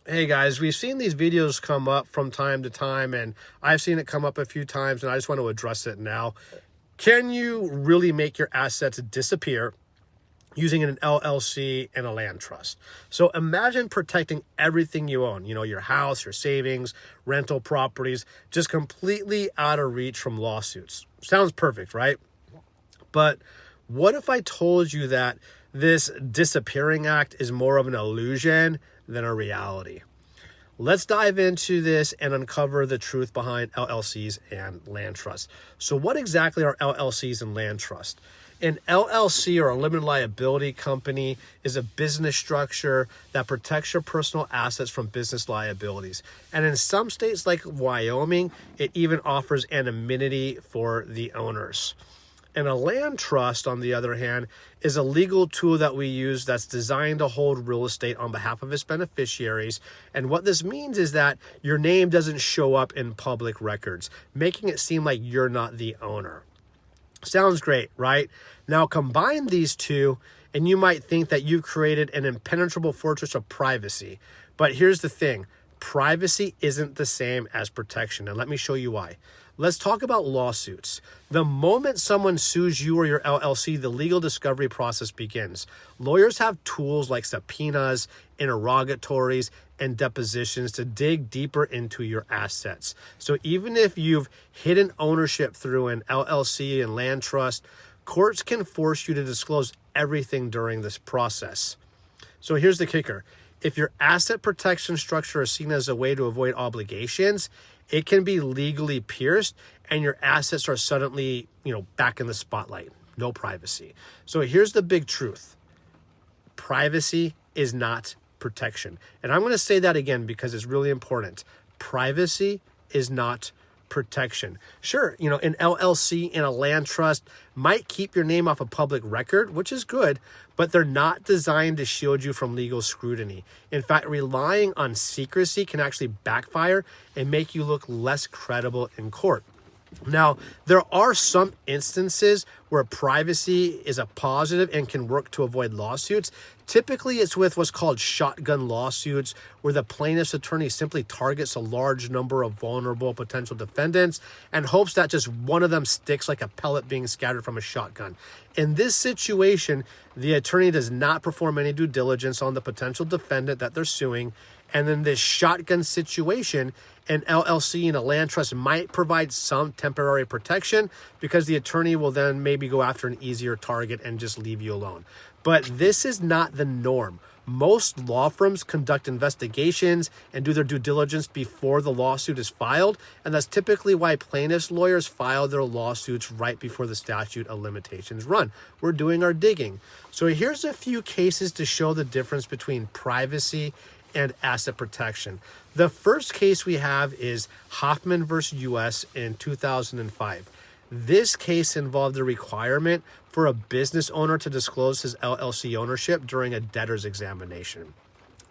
Hey guys, we've seen these videos come up from time to time, and I've seen it come up a few times, and I just want to address it now. Can you really make your assets disappear using an LLC and a land trust? So imagine protecting everything you own, your house, your savings, rental properties, just completely out of reach from lawsuits. Sounds perfect, right? But what if I told you that this disappearing act is more of an illusion than a reality? Let's dive into this and uncover the truth behind LLCs and land trusts. So what exactly are LLCs and land trusts? An LLC, or a limited liability company, is a business structure that protects your personal assets from business liabilities. And in some states like Wyoming, it even offers anonymity for the owners. And a land trust, on the other hand, is a legal tool that we use that's designed to hold real estate on behalf of its beneficiaries. And what this means is that your name doesn't show up in public records, making it seem like you're not the owner. Sounds great, right? Now combine these two, and you might think that you've created an impenetrable fortress of privacy. But here's the thing. Privacy isn't the same as protection, and let me show you why. Let's talk about lawsuits. The moment someone sues you or your LLC, the legal discovery process begins. Lawyers have tools like subpoenas, interrogatories, and depositions to dig deeper into your assets. So even if you've hidden ownership through an LLC and land trust, courts can force you to disclose everything during this process. So here's the kicker. If your asset protection structure is seen as a way to avoid obligations, it can be legally pierced and your assets are suddenly, back in the spotlight. No privacy. So here's the big truth. Privacy is not protection. And I'm going to say that again because it's really important. Privacy is not protection. Sure, an LLC and a land trust might keep your name off a public record, which is good, but they're not designed to shield you from legal scrutiny. In fact, relying on secrecy can actually backfire and make you look less credible in court. Now, there are some instances where privacy is a positive and can work to avoid lawsuits. Typically, it's with what's called shotgun lawsuits, where the plaintiff's attorney simply targets a large number of vulnerable potential defendants and hopes that just one of them sticks like a pellet being scattered from a shotgun. In this situation, the attorney does not perform any due diligence on the potential defendant that they're suing. And in this shotgun situation, an LLC and a land trust might provide some temporary protection because the attorney will then maybe go after an easier target and just leave you alone. But this is not the norm. Most law firms conduct investigations and do their due diligence before the lawsuit is filed, and that's typically why plaintiffs' lawyers file their lawsuits right before the statute of limitations run. We're doing our digging. So here's a few cases to show the difference between privacy and asset protection. The first case we have is Hoffman versus U.S. in 2005. This case involved the requirement for a business owner to disclose his LLC ownership during a debtor's examination.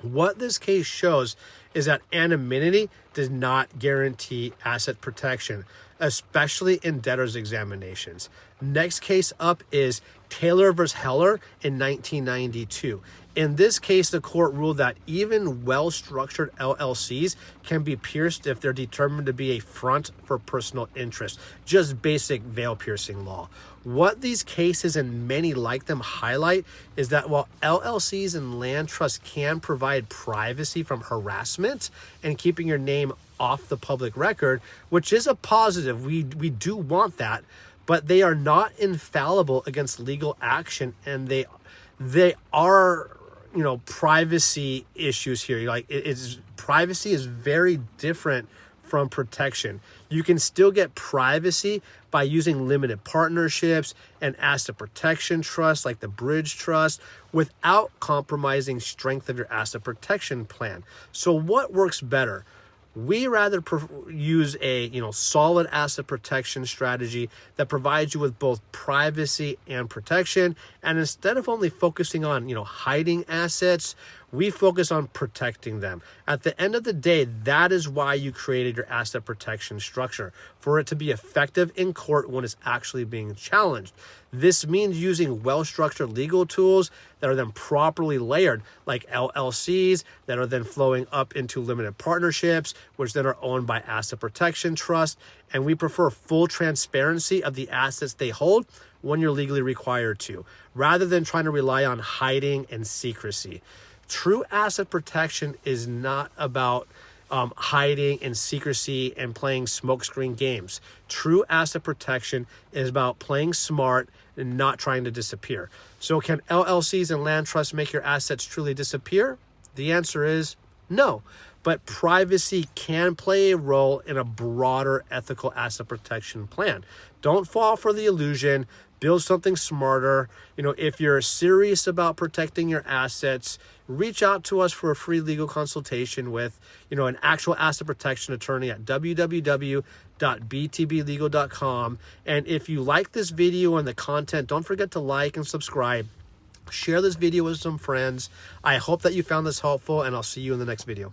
What this case shows is that anonymity does not guarantee asset protection, especially in debtor's examinations. Next case up is Taylor versus Heller in 1992. In this case, the court ruled that even well-structured LLCs can be pierced if they're determined to be a front for personal interest. Just basic veil-piercing law. What these cases and many like them highlight is that while LLCs and land trusts can provide privacy from harassment and keeping your name off the public record, which is a positive, we do want that, but they are not infallible against legal action, and they are privacy issues here. Privacy is very different from protection. You can still get privacy by using limited partnerships and asset protection trusts like the bridge trust without compromising strength of your asset protection plan. So what works better? We rather use a solid asset protection strategy that provides you with both privacy and protection. And instead of only focusing on hiding assets, We focus on protecting them. At the end of the day, that is why you created your asset protection structure, for it to be effective in court when it's actually being challenged. This means using well-structured legal tools that are then properly layered, like LLCs that are then flowing up into limited partnerships, which then are owned by asset protection trust. And we prefer full transparency of the assets they hold when you're legally required to, rather than trying to rely on hiding and secrecy. True asset protection is not about hiding and secrecy and playing smokescreen games. True asset protection is about playing smart and not trying to disappear. So can LLCs and land trusts make your assets truly disappear? The answer is no. But privacy can play a role in a broader ethical asset protection plan. Don't fall for the illusion. Build something smarter. If you're serious about protecting your assets, reach out to us for a free legal consultation with, an actual asset protection attorney at www.btblegal.com. And if you like this video and the content, don't forget to like and subscribe. Share this video with some friends. I hope that you found this helpful, and I'll see you in the next video.